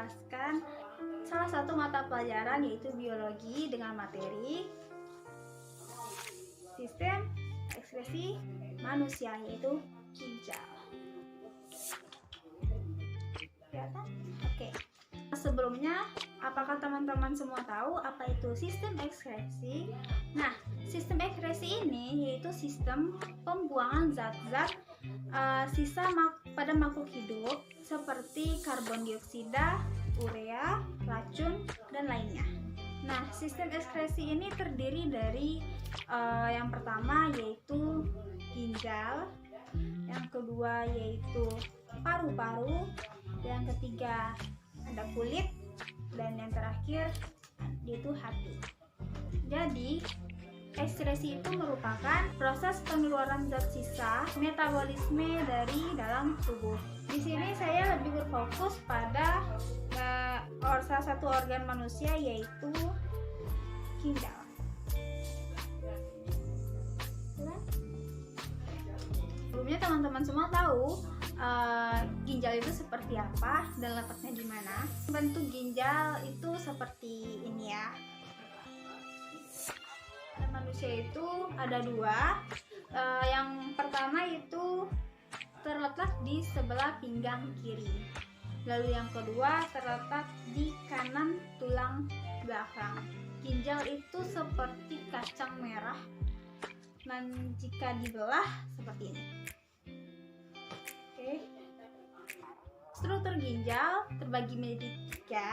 menjelaskan salah satu mata pelajaran yaitu biologi dengan materi sistem ekskresi manusia yaitu ginjal. Kelihatan? Oke. Sebelumnya, apakah teman-teman semua tahu apa itu sistem ekskresi? Nah, sistem ekskresi ini yaitu sistem pembuangan zat-zat sisa pada makhluk hidup seperti karbon dioksida, urea, racun, dan lainnya. Nah, sistem ekskresi ini terdiri dari yang pertama yaitu ginjal, yang kedua yaitu paru-paru, yang ketiga ada kulit, dan yang terakhir yaitu hati. Jadi ekskresi itu merupakan proses pengeluaran zat sisa metabolisme dari dalam tubuh. Di sini saya lebih berfokus pada salah satu organ manusia yaitu ginjal. Sebelumnya teman-teman semua tahu ginjal itu seperti apa dan letaknya di mana. Bentuk ginjal itu seperti ini ya. Manusia itu ada dua. Yang pertama itu terletak di sebelah pinggang kiri. Lalu yang kedua terletak di kanan tulang belakang. Ginjal itu seperti kacang merah dan jika dibelah seperti ini. Oke. Struktur ginjal terbagi menjadi tiga.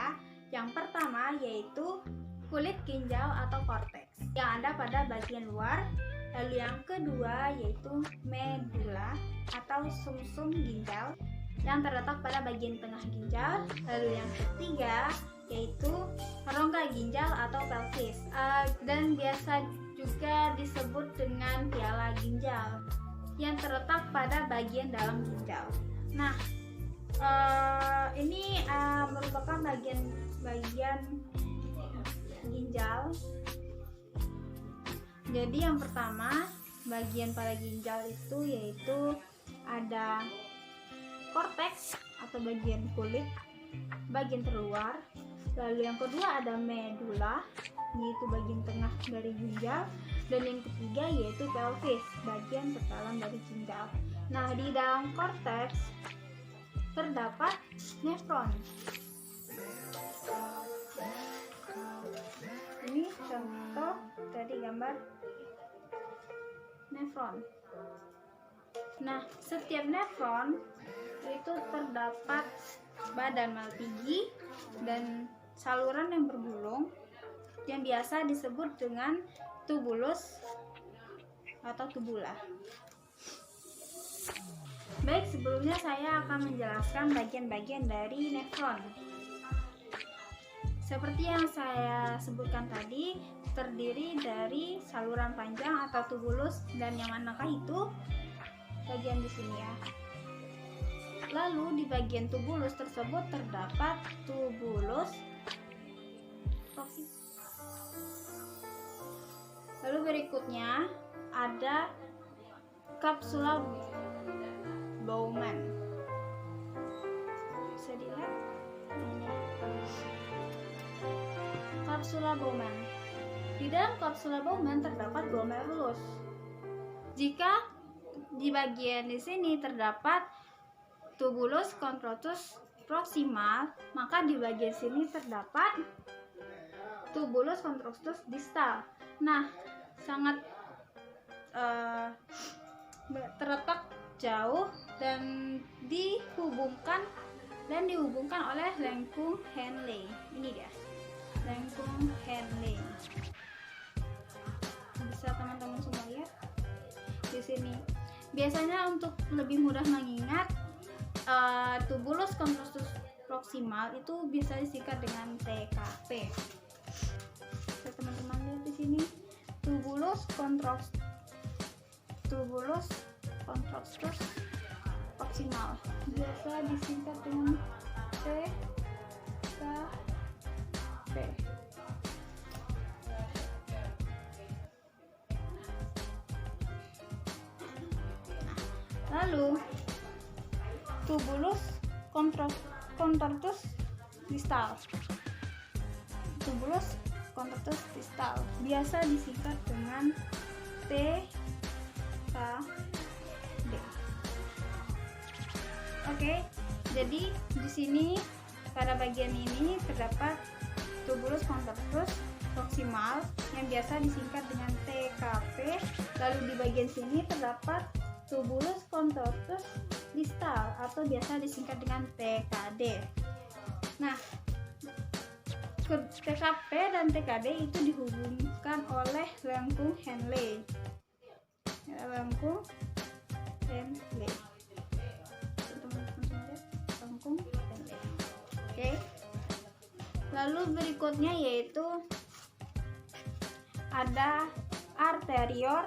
Yang pertama yaitu kulit ginjal atau korteks yang ada pada bagian luar. Lalu yang kedua yaitu medula atau sumsum ginjal yang terletak pada bagian tengah ginjal. Lalu yang ketiga yaitu rongga ginjal atau pelvis dan biasa juga disebut dengan piala ginjal yang terletak pada bagian dalam ginjal. Nah, ini merupakan bagian ginjal. Jadi yang pertama bagian pada ginjal itu yaitu ada korteks atau bagian kulit bagian terluar. Lalu yang kedua ada medula yaitu bagian tengah dari ginjal, dan yang ketiga yaitu pelvis bagian terdalam dari ginjal. Nah, di dalam korteks terdapat nefron. Ini contoh dari gambar nefron. Nah, setiap nefron itu terdapat badan Malpighi dan saluran yang bergulung yang biasa disebut dengan tubulus atau tubula. Baik, sebelumnya saya akan menjelaskan bagian-bagian dari nefron. Seperti yang saya sebutkan tadi, terdiri dari saluran panjang atau tubulus, dan yang manakah itu? Bagian di sini ya. Lalu di bagian tubulus tersebut terdapat tubulus proximus. Lalu berikutnya ada kapsula Bowman. Bisa dilihat ini. Kapsula Bowman. Di dalam kapsula Bowman terdapat glomerulus. Jika di bagian di sini terdapat tubulus contractus proximal, maka di bagian sini terdapat tubulus contractus distal. Nah, sangat terletak jauh dan dihubungkan oleh lengkung Henle. Ini dia, lengkung Henle. Bisa teman-teman semua lihat di sini. Biasanya untuk lebih mudah mengingat, tubulus contractus proximal itu bisa disingkat dengan TKP. Bisa teman-teman lihat di sini, tubulus contractus proximal biasa disingkat dengan TKP. Lalu tubulus contractus distal. Tubulus contractus distal biasa disingkat dengan TKD. Oke, jadi di sini pada bagian ini terdapat tubulus contractus proximal yang biasa disingkat dengan TKP. Lalu di bagian sini terdapat tubulus contractus distal atau biasa disingkat dengan TKD. Nah, TKP dan TKD itu dihubungkan oleh lengkung Henle. Lengkung Henle. Lengkung Henle. Oke. Lalu berikutnya yaitu ada arterior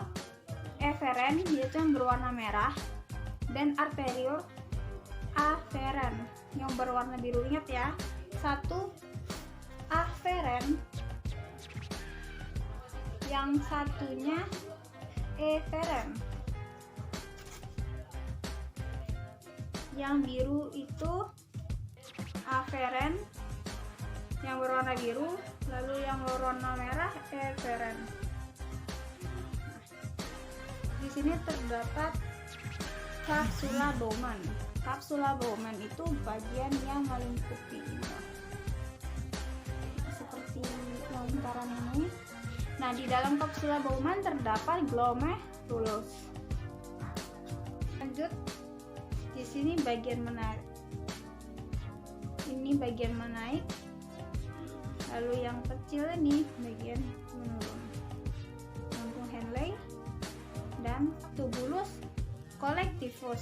eferen, yaitu yang berwarna merah, dan arterior aferen yang berwarna biru. Ingat ya, satu aferen, yang satunya eferen. Yang biru itu aferen yang berwarna biru, lalu yang berwarna merah eferen. Di sini terdapat kapsula Bowman. Kapsula Bowman itu bagian yang melingkupi seperti lingkaran ini. Nah, di dalam kapsula Bowman terdapat glomerulus. Lanjut, di sini bagian menaik. Ini bagian menaik. Lalu yang kecil ini bagian menurun. Lengkung Henle dan tubulus collectivus,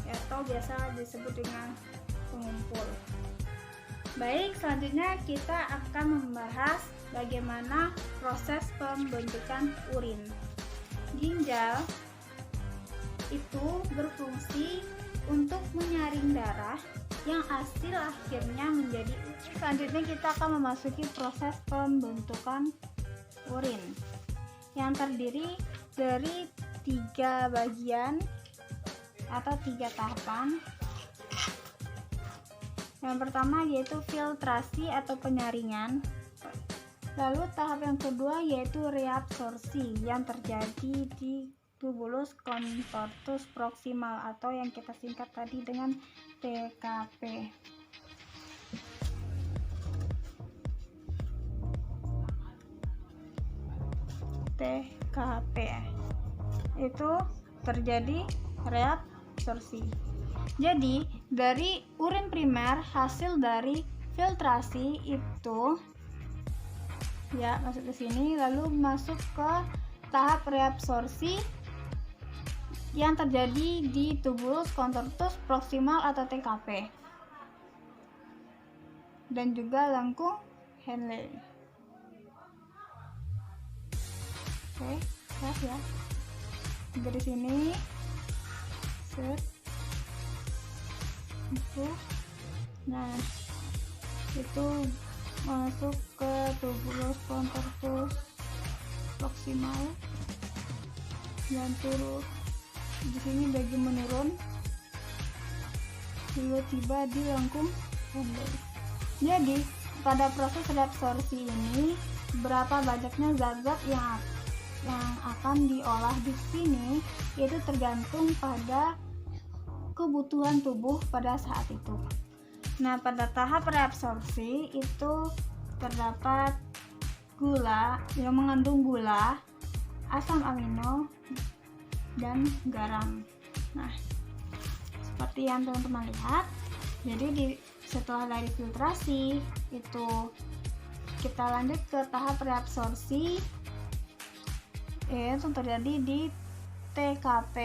atau biasa disebut dengan pengumpul. Baik, selanjutnya kita akan membahas bagaimana proses pembentukan urin. Ginjal itu berfungsi untuk menyaring darah yang hasil akhirnya menjadi urin. Selanjutnya kita akan memasuki proses pembentukan urin yang terdiri dari 3 bagian atau 3 tahapan. Yang pertama yaitu filtrasi atau penyaringan. Lalu tahap yang kedua yaitu reabsorpsi yang terjadi di tubulus contractus proximal atau yang kita singkat tadi dengan TKP. TKP itu terjadi reabsorpsi. Jadi dari urin primer hasil dari filtrasi itu ya masuk ke sini, lalu masuk ke tahap reabsorpsi yang terjadi di tubulus contractus proximal atau TKP dan juga lengkung Henle. Oke, ya. Dari sini set itu, nah itu masuk ke tubulus contractus proximal dan turun di sini bagian menurun, lalu tiba di lengkung Henle. Jadi pada proses reabsorpsi ini berapa banyaknya zat-zat yang akan diolah di sini itu tergantung pada kebutuhan tubuh pada saat itu. Nah, pada tahap reabsorpsi itu terdapat gula yang mengandung gula, asam amino, dan garam. Nah, seperti yang teman-teman lihat, jadi setelah dari filtrasi itu kita lanjut ke tahap reabsorpsi yang terjadi di TKP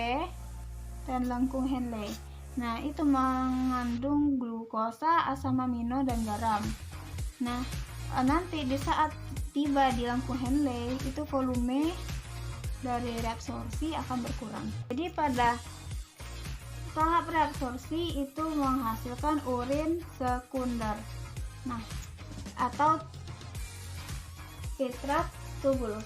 dan lengkung Henle. Nah, itu mengandung glukosa, asam amino, dan garam. Nah, nanti di saat tiba di lengkung Henle itu volume dari reabsorpsi akan berkurang. Jadi pada tahap reabsorpsi itu menghasilkan urin sekunder. Nah, atau filtrat tubulus.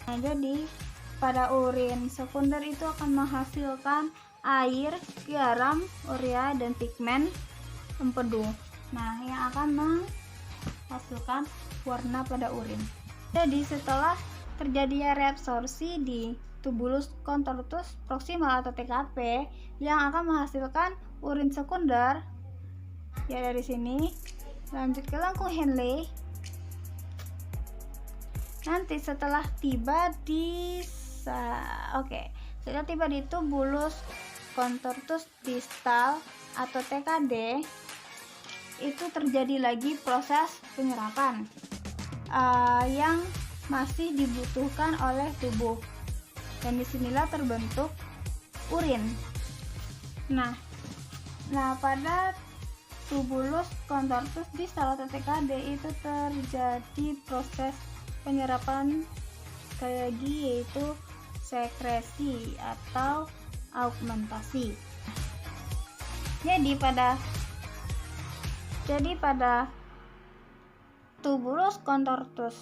Nah, jadi pada urin sekunder itu akan menghasilkan air, garam, urea, dan pigmen empedu. Nah, yang akan menghasilkan warna pada urin. Jadi setelah terjadinya reabsorpsi di tubulus contortus proximal atau TKP yang akan menghasilkan urin sekunder, ya dari sini lanjut ke lengkung Henle. Nanti setelah tiba di tubulus contortus distal atau TKD, itu terjadi lagi proses penyerapan yang masih dibutuhkan oleh tubuh, dan disinilah terbentuk urin. Nah pada tubulus contortus distal atau TKD itu terjadi proses penyerapan sekali lagi, yaitu sekresi atau augmentasi. Jadi pada tubulus contortus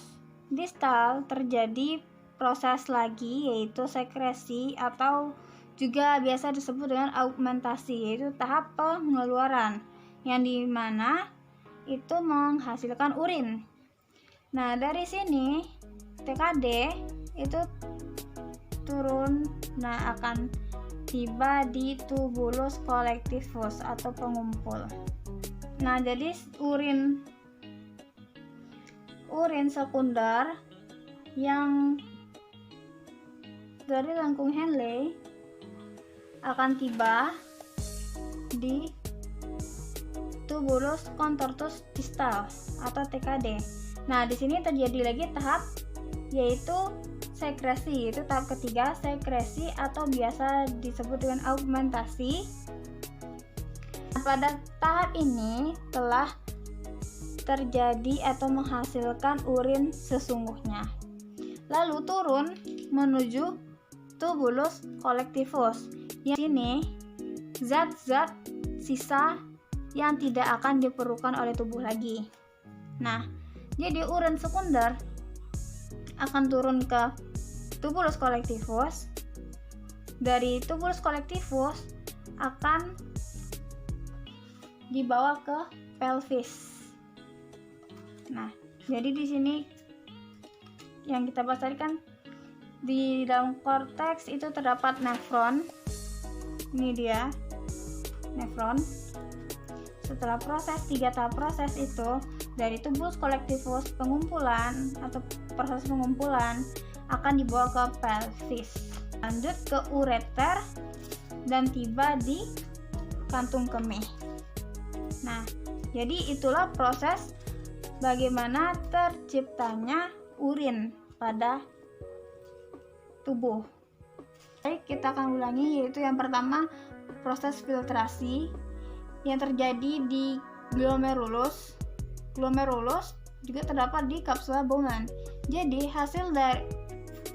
distal terjadi proses lagi, yaitu sekresi atau juga biasa disebut dengan augmentasi, yaitu tahap pengeluaran yang dimana itu menghasilkan urin. Nah dari sini TKD itu turun, akan tiba di tubulus collectivus atau pengumpul. Nah jadi urin sekunder yang dari lengkung Henle akan tiba di tubulus contortus distal atau TKD. Nah, di sini terjadi lagi tahap, yaitu sekresi, yaitu tahap ketiga, sekresi atau biasa disebut dengan augmentasi. Pada tahap ini telah terjadi atau menghasilkan urin sesungguhnya, lalu turun menuju tubulus collectivus. Yang ini zat-zat sisa yang tidak akan diperlukan oleh tubuh lagi. Nah, jadi urin sekunder akan turun ke tubulus collectivus. Dari tubulus collectivus akan dibawa ke pelvis. Nah, jadi di sini yang kita bahas tadi kan di dalam korteks itu terdapat nefron. Ini dia nefron. Setelah tiga tahap proses itu, dari tubulus collectivus pengumpulan atau proses pengumpulan akan dibawa ke pelvis, lanjut ke ureter dan tiba di kantung kemih. Nah, jadi itulah proses bagaimana terciptanya urin pada tubuh. Baik, kita akan ulangi, yaitu yang pertama proses filtrasi yang terjadi di glomerulus. Glomerulus juga terdapat di kapsula Bowman. Jadi hasil dari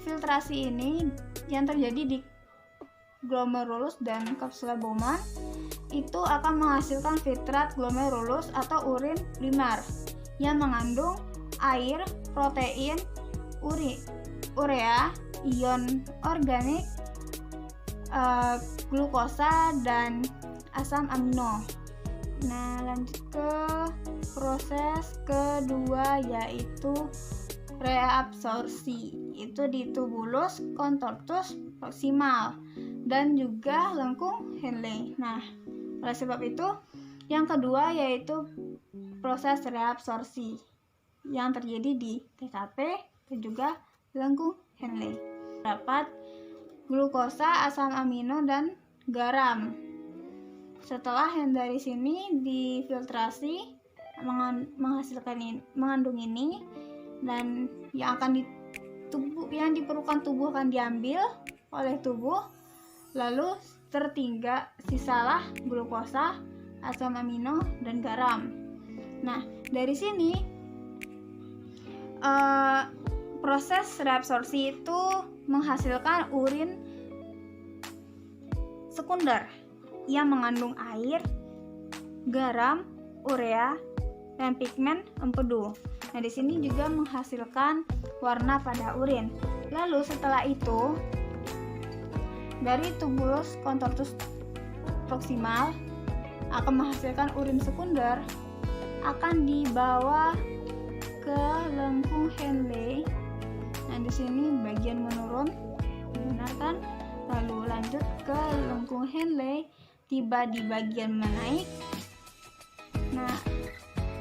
filtrasi ini yang terjadi di glomerulus dan kapsula Bowman itu akan menghasilkan filtrat glomerulus atau urin primer yang mengandung air, protein, urea, ion organik, glukosa, dan asam amino. Nah, lanjut ke proses kedua, yaitu reabsorpsi. Itu di tubulus contortus proximal dan juga lengkung Henle. Nah, oleh sebab itu yang kedua yaitu proses reabsorpsi yang terjadi di TKP dan juga lengkung Henle. Dapat glukosa, asam amino, dan garam. Setelah yang dari sini difiltrasi mengandung ini, dan yang diperlukan tubuh akan diambil oleh tubuh, lalu tertinggal sisalah glukosa, asam amino, dan garam. Nah, dari sini proses reabsorpsi itu menghasilkan urin sekunder yang mengandung air, garam, urea, dan pigmen empedu. Nah, di sini juga menghasilkan warna pada urin. Lalu setelah itu dari tubulus contortus proximal akan menghasilkan urin sekunder akan dibawa ke lengkung Henle. Nah, di sini bagian menurun, benar kan? Lalu lanjut ke lengkung Henle, tiba di bagian menaik. Nah,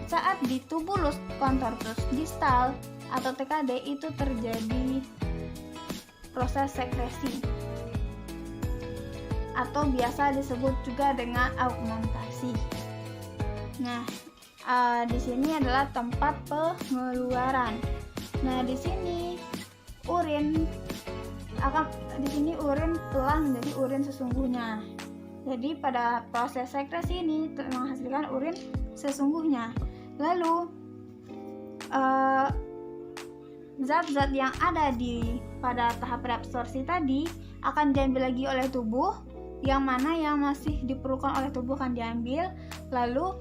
saat di tubulus contortus distal atau TKD itu terjadi proses sekresi atau biasa disebut juga dengan augmentasi. Nah, di sini adalah tempat pengeluaran. Nah, di sini urin telah menjadi urin sesungguhnya. Jadi pada proses sekresi ini menghasilkan urin sesungguhnya. Lalu zat-zat yang ada pada tahap reabsorpsi tadi akan diambil lagi oleh tubuh. Yang mana yang masih diperlukan oleh tubuh akan diambil, lalu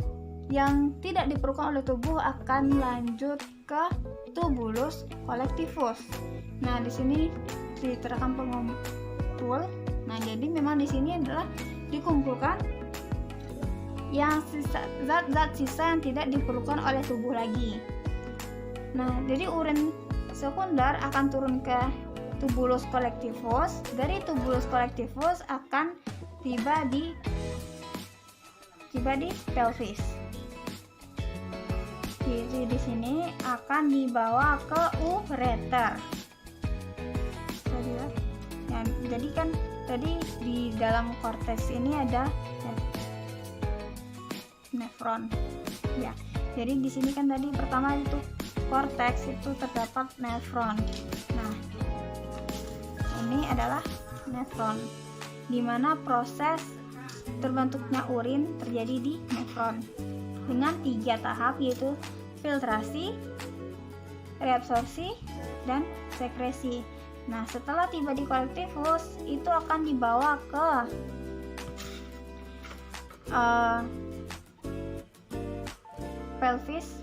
yang tidak diperlukan oleh tubuh akan lanjut ke tubulus colectivus. Nah, di sini diterangkan pengumpul. Nah, jadi memang di sini adalah dikumpulkan yang zat-zat sisa yang tidak diperlukan oleh tubuh lagi. Nah, jadi urin sekunder akan turun ke tubulus colectivus. Dari tubulus colectivus akan tiba di pelvis. Jadi di sini akan dibawa ke ureter. Jadi kan tadi di dalam korteks ini ada nefron. Ya. Jadi di sini kan tadi pertama itu korteks itu terdapat nefron. Nah, ini adalah nefron, di mana proses terbentuknya urin terjadi di nefron dengan 3 tahap, yaitu filtrasi, reabsorpsi, dan sekresi. Nah, setelah tiba di colectivus itu akan dibawa ke pelvis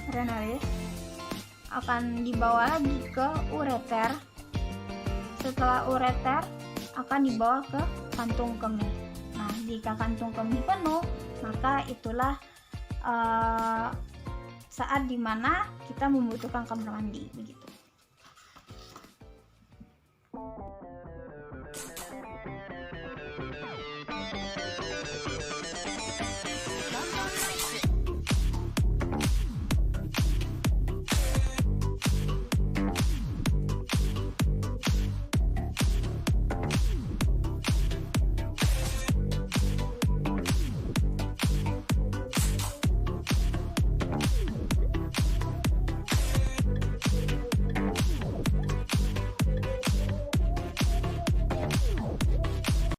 renalis, akan dibawa lagi ke ureter. Setelah ureter akan dibawa ke kantung kemih. Nah, jika kantung kemih penuh, maka itulah saat dimana kita membutuhkan kamar mandi, begitu.